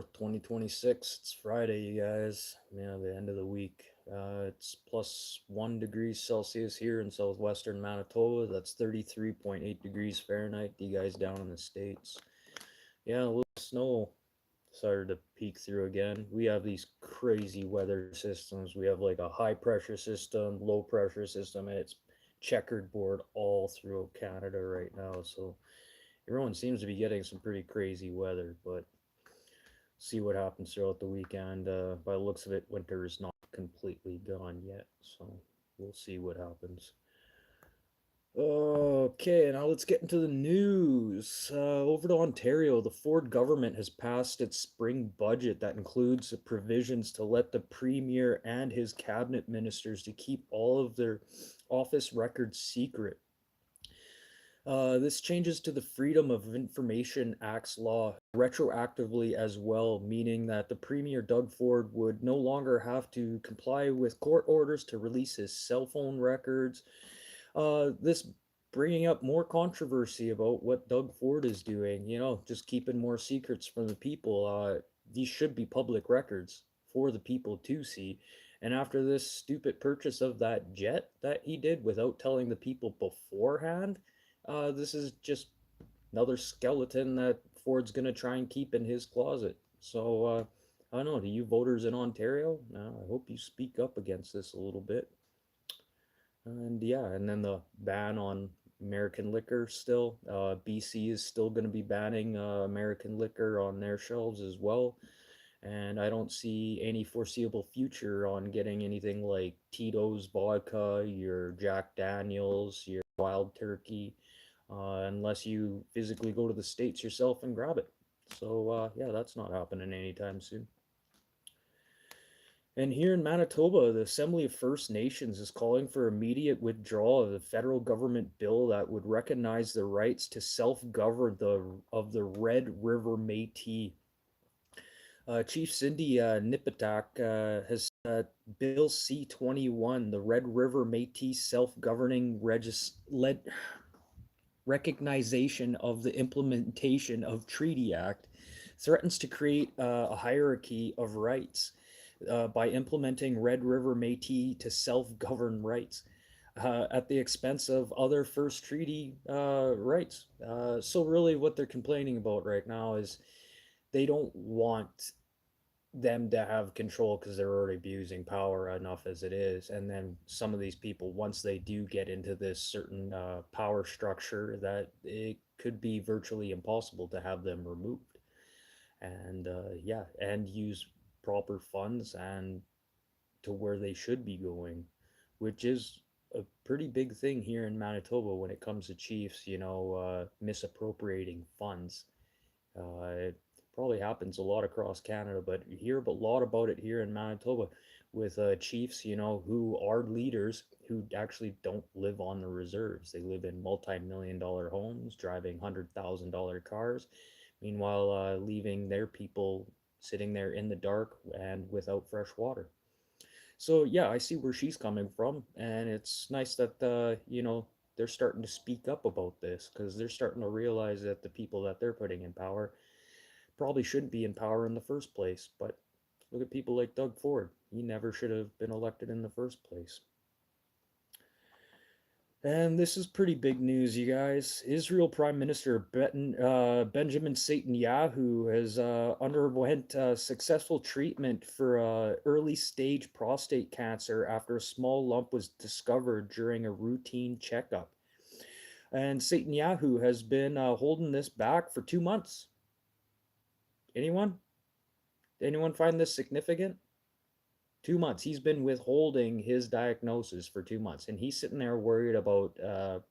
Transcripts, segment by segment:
4th, 2026. It's Friday, you guys. Yeah, the end of the week. It's plus 1 degrees Celsius here in southwestern Manitoba. That's 33.8 degrees Fahrenheit. You guys down in the States. Yeah, a little snow started to peek through again. We have these crazy weather systems. We have like a high pressure system, low pressure system, and it's checkered board all through Canada right now. So everyone seems to be getting some pretty crazy weather, but see what happens throughout the weekend. By the looks of it, winter is not completely gone yet, so we'll see what happens. Okay, now let's get into the news. Over to Ontario, the Ford government has passed its spring budget that includes the provisions to let the premier and his cabinet ministers to keep all of their office records secret. This changes to the Freedom of Information Act's law retroactively as well, meaning that the Premier Doug Ford would no longer have to comply with court orders to release his cell phone records. This bringing up more controversy about what Doug Ford is doing, just keeping more secrets from the people. These should be public records for the people to see. And after this stupid purchase of that jet that he did without telling the people beforehand, this is just another skeleton that Ford's going to try and keep in his closet. So, I don't know, to you voters in Ontario, I hope you speak up against this a little bit. And yeah, and then the ban on American liquor still. BC is still going to be banning American liquor on their shelves as well. And I don't see any foreseeable future on getting anything like Tito's vodka, your Jack Daniels, your Wild Turkey, unless you physically go to the States yourself and grab it. So, yeah, that's not happening anytime soon. And here in Manitoba, the Assembly of First Nations is calling for immediate withdrawal of the federal government bill that would recognize the rights to self-govern of the Red River Métis. Chief Cindy Nipitak has Bill C-21, the Red River Métis Self-Governing Recognition of the Implementation of Treaty Act, threatens to create a hierarchy of rights by implementing Red River Métis to self-govern rights at the expense of other First Treaty rights. So really what they're complaining about right now is they don't want them to have control because they're already abusing power enough as it is. And then some of these people, once they do get into this certain power structure, that it could be virtually impossible to have them removed. And yeah, and use proper funds and to where they should be going, which is a pretty big thing here in Manitoba when it comes to chiefs, misappropriating funds. It probably happens a lot across Canada, but you hear a lot about it here in Manitoba with chiefs, who are leaders who actually don't live on the reserves. They live in multi-million-dollar homes, driving $100,000 cars, meanwhile leaving their people sitting there in the dark and without fresh water. So yeah, I see where she's coming from, and it's nice that they're starting to speak up about this because they're starting to realize that the people that they're putting in power probably shouldn't be in power in the first place. But look at people like Doug Ford. He never should have been elected in the first place. And this is pretty big news, you guys. Israel Prime Minister Benjamin Netanyahu has underwent successful treatment for early stage prostate cancer after a small lump was discovered during a routine checkup. And Netanyahu has been holding this back for 2 months. Anyone? Anyone find this significant? 2 months. He's been withholding his diagnosis for 2 months, and he's sitting there worried about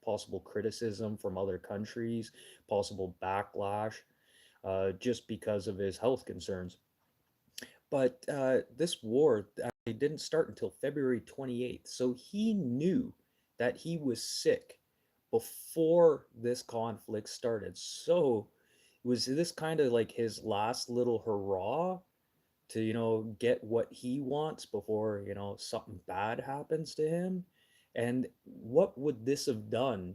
possible criticism from other countries, possible backlash, just because of his health concerns. But this war actually didn't start until February 28th, so he knew that he was sick before this conflict started. So was this kind of like his last little hurrah to get what he wants before something bad happens to him? And what would this have done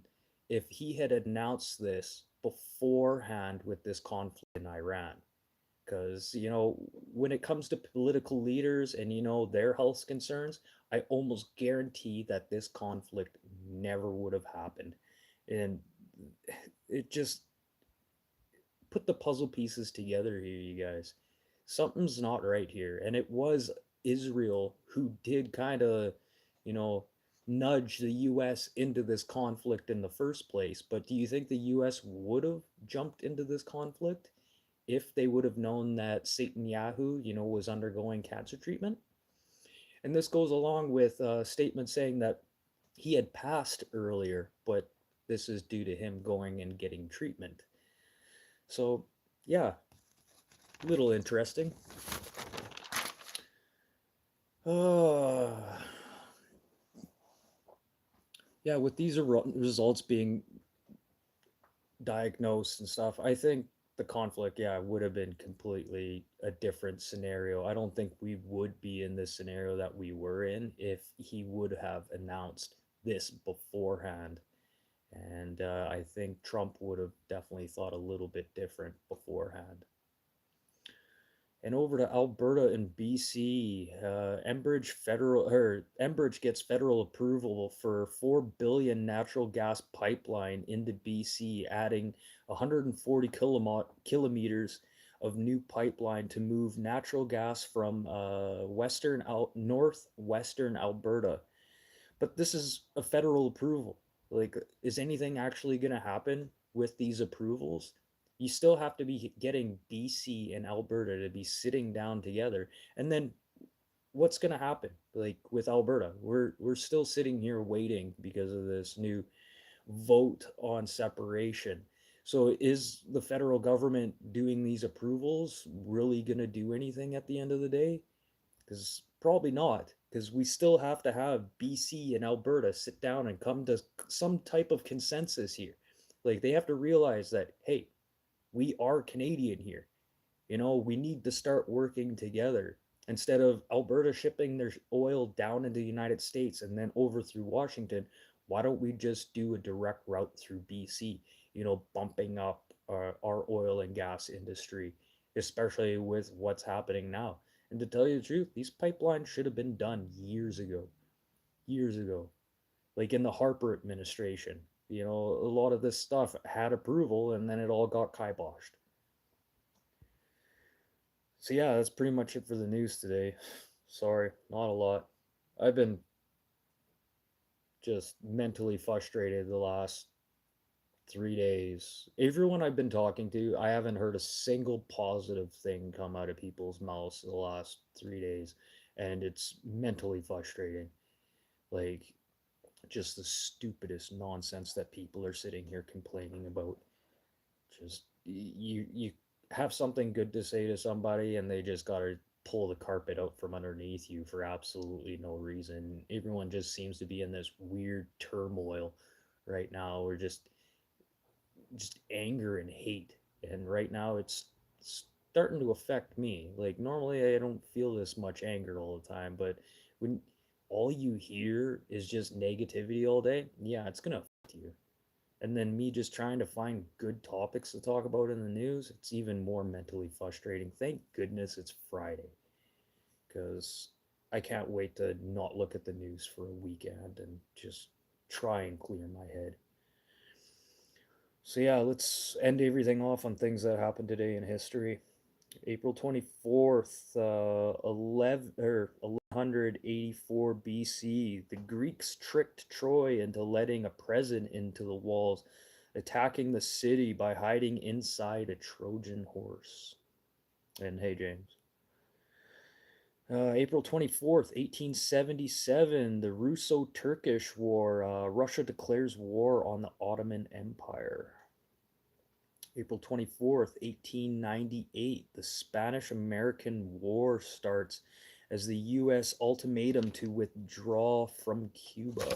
if he had announced this beforehand with this conflict in Iran? Because, when it comes to political leaders and, their health concerns, I almost guarantee that this conflict never would have happened. And it just put the puzzle pieces together here, you guys. Something's not right here. And it was Israel who did kind of, you know, nudge the US into this conflict in the first place. But do you think the US would have jumped into this conflict if they would have known that Satan Yahoo, was undergoing cancer treatment? And this goes along with a statement saying that he had passed earlier, but this is due to him going and getting treatment. So, yeah, little interesting. Uh, yeah, with these results being diagnosed and stuff, I think the conflict, yeah, would have been completely a different scenario. I don't think we would be in this scenario that we were in if he would have announced this beforehand. And I think Trump would have definitely thought a little bit different beforehand. And over to Alberta and BC, Enbridge gets federal approval for 4 billion natural gas pipeline into BC, adding 140 kilometers of new pipeline to move natural gas from northwestern Alberta. But this is a federal approval. Like, is anything actually going to happen with these approvals? You still have to be getting BC and Alberta to be sitting down together. And then what's going to happen? Like with Alberta, we're still sitting here waiting because of this new vote on separation. So is the federal government doing these approvals really going to do anything at the end of the day? Because probably not, because we still have to have BC and Alberta sit down and come to some type of consensus here. Like, they have to realize that, hey, we are Canadian here. We need to start working together. Instead of Alberta shipping their oil down into the United States and then over through Washington, why don't we just do a direct route through BC, bumping up our oil and gas industry, especially with what's happening now. And to tell you the truth, these pipelines should have been done years ago. Years ago. Like in the Harper administration. A lot of this stuff had approval and then it all got kiboshed. So yeah, that's pretty much it for the news today. Sorry, not a lot. I've been just mentally frustrated the last 3 days. Everyone I've been talking to, I haven't heard a single positive thing come out of people's mouths the last 3 days, and it's mentally frustrating. Like, just the stupidest nonsense that people are sitting here complaining about. Just you have something good to say to somebody, and they just gotta pull the carpet out from underneath you for absolutely no reason. Everyone just seems to be in this weird turmoil right now, or just anger and hate. And right now it's starting to affect me. Like, normally I don't feel this much anger all the time, but when all you hear is just negativity all day, yeah, it's gonna affect you. And then me just trying to find good topics to talk about in the news, it's even more mentally frustrating. Thank goodness it's Friday, because I can't wait to not look at the news for a weekend and just try and clear my head. So yeah, let's end everything off on things that happened today in history. April 24th, 1184 BC, the Greeks tricked Troy into letting a present into the walls, attacking the city by hiding inside a Trojan horse. And hey, James. April 24th, 1877, the Russo Turkish War. Russia declares war on the Ottoman Empire. April 24th, 1898, the Spanish American War starts as the U.S. ultimatum to withdraw from Cuba.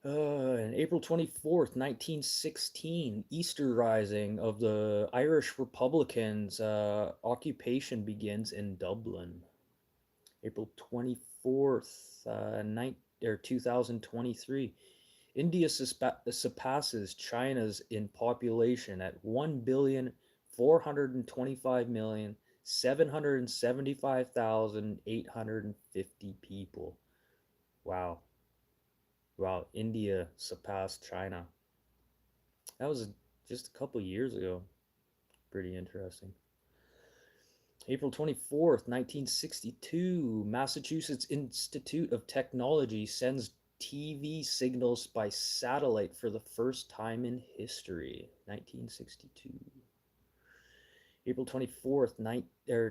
And April 24th, 1916, Easter Rising of the Irish Republicans. Occupation begins in Dublin. April 24th, 2023, India surpasses China's in population at 1,425,775,850 people. Wow. Wow, India surpassed China. That was just a couple years ago. Pretty interesting. April 24th, 1962, Massachusetts Institute of Technology sends TV signals by satellite for the first time in history. 1962. April 24th,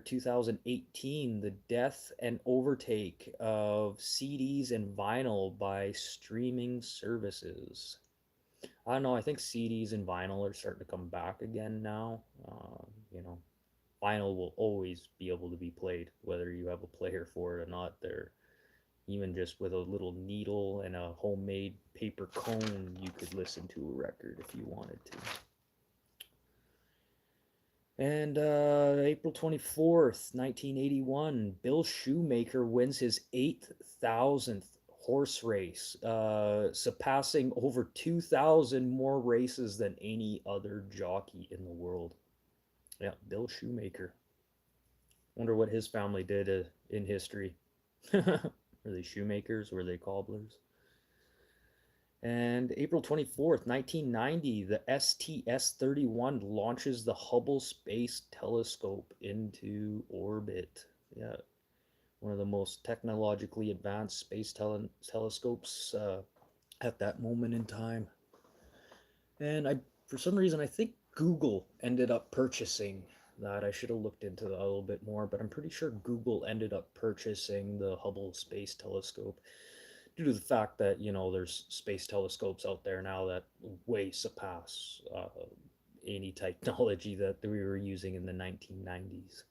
2018, the death and overtake of CDs and vinyl by streaming services. I don't know. I think CDs and vinyl are starting to come back again now. You know, vinyl will always be able to be played, whether you have a player for it or not. There, even just with a little needle and a homemade paper cone, you could listen to a record if you wanted to. And April 24th, 1981, Bill Shoemaker wins his 8,000th horse race, surpassing over 2,000 more races than any other jockey in the world. Yeah, Bill Shoemaker. Wonder what his family did in history. Were they shoemakers? Were they cobblers? And April 24th, 1990, the STS-31 launches the Hubble Space Telescope into orbit. Yeah, one of the most technologically advanced space telescopes at that moment in time. And for some reason, I think Google ended up purchasing that. I should have looked into that a little bit more, but I'm pretty sure Google ended up purchasing the Hubble Space Telescope due to the fact that there's space telescopes out there now that way surpass any technology that we were using in the 1990s.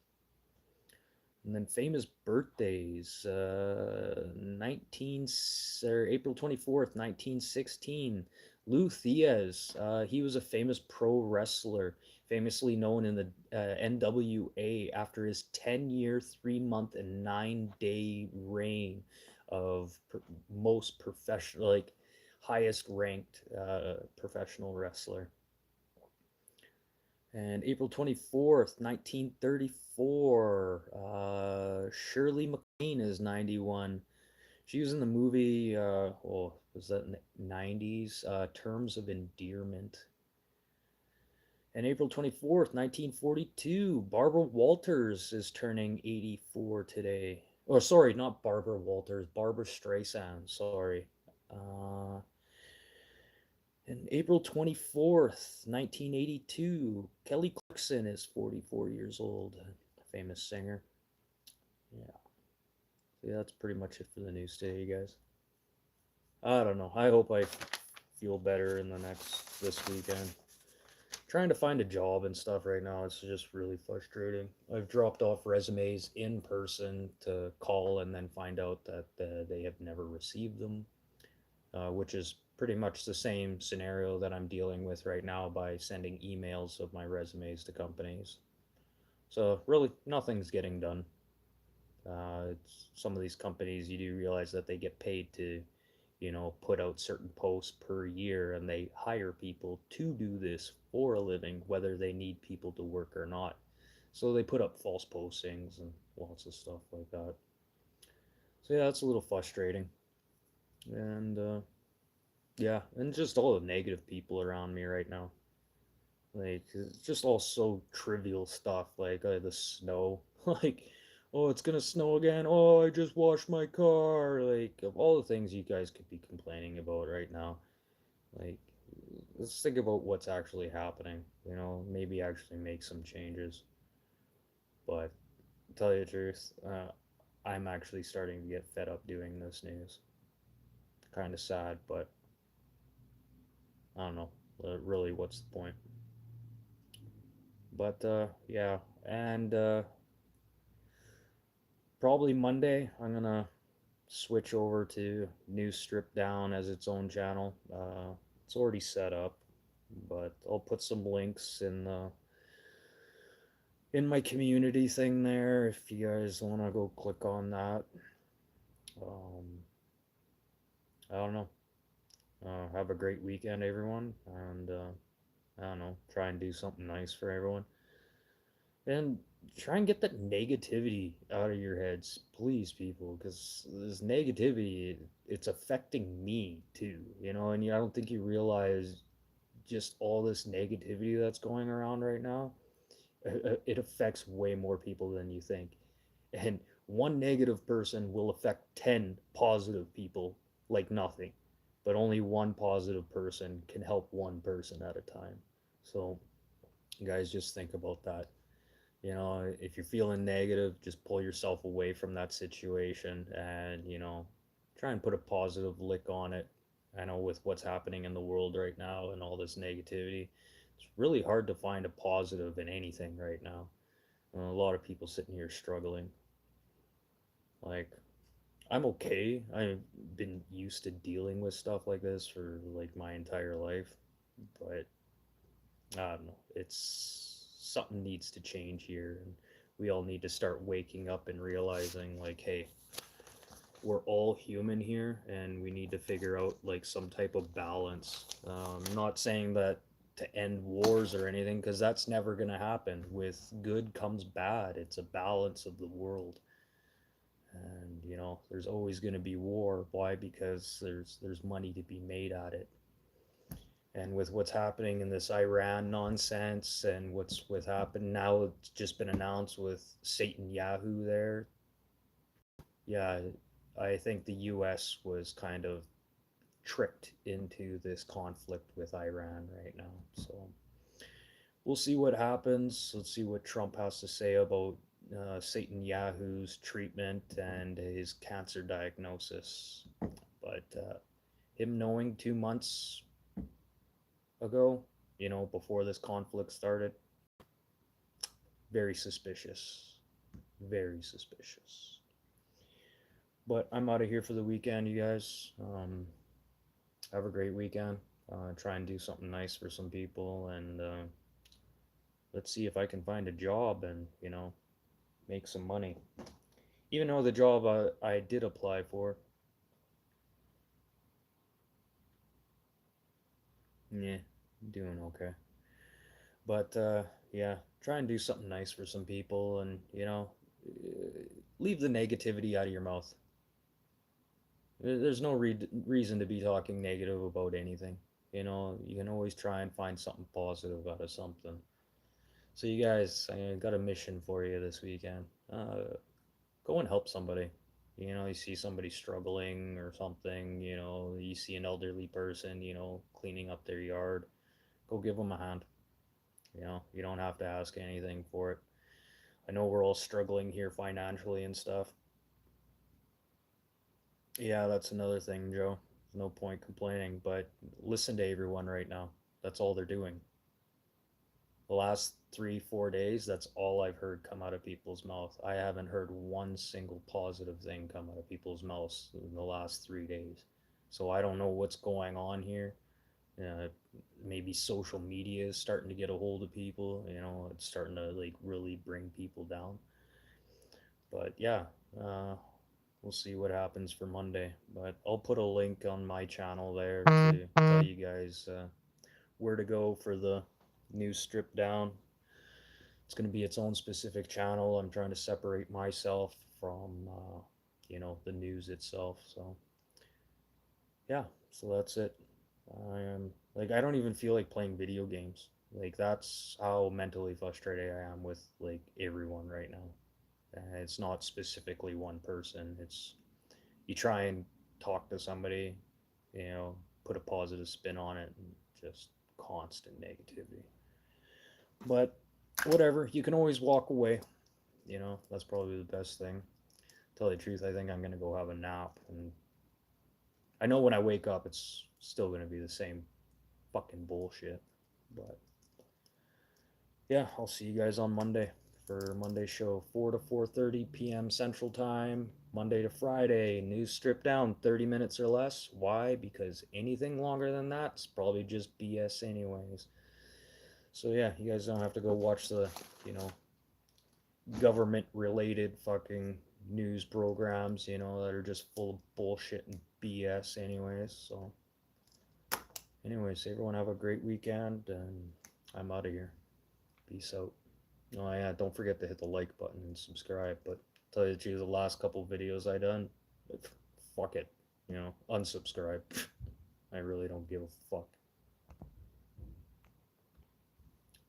And then famous birthdays, 19 or April 24th, 1916. Lou Thesz, he was a famous pro wrestler, famously known in the NWA after his 10-year, 3-month, and 9-day reign of most professional, like highest ranked professional wrestler. And April 24th, 1934, Shirley MacLaine is 91. She was in the movie, was that in the 90s? Terms of Endearment. And April 24th, 1942, Barbara Walters is turning 84 today. Oh, sorry, not Barbara Walters, Barbara Streisand, sorry. Uh, and April 24th, 1982, Kelly Clarkson is 44 years old, famous singer. Yeah. So yeah, that's pretty much it for the news today, you guys. I don't know. I hope I feel better in this weekend. Trying to find a job and stuff right now, it's just really frustrating. I've dropped off resumes in person to call and then find out that they have never received them, which is pretty much the same scenario that I'm dealing with right now by sending emails of my resumes to companies. So really, nothing's getting done. Some of these companies, you do realize that they get paid to, put out certain posts per year, and they hire people to do this for a living, whether they need people to work or not. So they put up false postings and lots of stuff like that. So yeah, that's a little frustrating. And yeah, and just all the negative people around me right now. Like, it's just all so trivial stuff, like the snow. Like, oh, it's gonna snow again. Oh, I just washed my car. Like, of all the things you guys could be complaining about right now, like, let's think about what's actually happening. Maybe actually make some changes. But to tell you the truth, I'm actually starting to get fed up doing this news. Kind of sad, but I don't know. Really, what's the point? But yeah, and probably Monday I'm gonna switch over to News Strip Down as its own channel. It's already set up, but I'll put some links in my community thing there if you guys want to go click on that. I don't know. Have a great weekend, everyone, and I don't know, try and do something nice for everyone, and try and get that negativity out of your heads, please, people, because this negativity, it's affecting me too, and I don't think you realize just all this negativity that's going around right now. It affects way more people than you think. And one negative person will affect 10 positive people like nothing. But only one positive person can help one person at a time. So, guys, just think about that. If you're feeling negative, just pull yourself away from that situation and, try and put a positive lick on it. I know with what's happening in the world right now and all this negativity, it's really hard to find a positive in anything right now. A lot of people sitting here struggling. Like, I'm okay. I've been used to dealing with stuff like this for like my entire life, but I don't know. It's something needs to change here, and we all need to start waking up and realizing, like, hey, we're all human here, and we need to figure out like some type of balance. Not saying that to end wars or anything, because that's never gonna happen. With good comes bad. It's a balance of the world, and there's always gonna be war. Why? Because there's money to be made at it. And with what's happening in this Iran nonsense and what's happened now, it's just been announced with Satan Yahoo there. Yeah, I think the U.S. was kind of tricked into this conflict with Iran right now. So we'll see what happens. Let's see what Trump has to say about Satan Yahoo's treatment and his cancer diagnosis. But him knowing 2 months ago, before this conflict started, very suspicious. Very suspicious. But I'm out of here for the weekend, you guys. Have a great weekend. Try and do something nice for some people, and let's see if I can find a job and make some money. Even though the job I did apply for, yeah, doing okay. But yeah, try and do something nice for some people, and leave the negativity out of your mouth. There's no reason to be talking negative about anything. You can always try and find something positive out of something. So, you guys, I got a mission for you this weekend. Go and help somebody. You see somebody struggling or something, you see an elderly person, cleaning up their yard. Go give them a hand. You don't have to ask anything for it. I know we're all struggling here financially and stuff. Yeah, that's another thing, Joe. There's no point complaining, but listen to everyone right now. That's all they're doing. The last 3, 4 days, that's all I've heard come out of people's mouth. I haven't heard one single positive thing come out of people's mouths in the last 3 days. So I don't know what's going on here. Uh, Maybe social media is starting to get a hold of people. It's starting to like really bring people down. But yeah, uh, we'll see what happens for Monday. But I'll put a link on my channel there to tell you guys where to go for the news strip down. It's going to be its own specific channel. I'm trying to separate myself from, the news itself. So yeah, so that's it. I am like I don't even feel like playing video games. Like that's how mentally frustrated I am with like everyone right now. And it's not specifically one person. It's you try and talk to somebody, put a positive spin on it, and just constant negativity. But whatever, you can always walk away. That's probably the best thing. Tell you the truth, I think I'm gonna go have a nap, and I know when I wake up, it's still gonna be the same fucking bullshit. But yeah, I'll see you guys on Monday for Monday's show, 4 to 4:30 p.m. Central Time, Monday to Friday. News stripped down 30 minutes or less. Why? Because anything longer than that's probably just BS, anyways. So yeah, you guys don't have to go watch the, government related fucking news programs, that are just full of bullshit and BS, anyways. So Anyways, everyone have a great weekend, and I'm out of here. Peace out. Oh yeah, don't forget to hit the like button and subscribe. But tell you the truth, the last couple videos I done, fuck it, unsubscribe. I really don't give a fuck.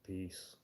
Peace.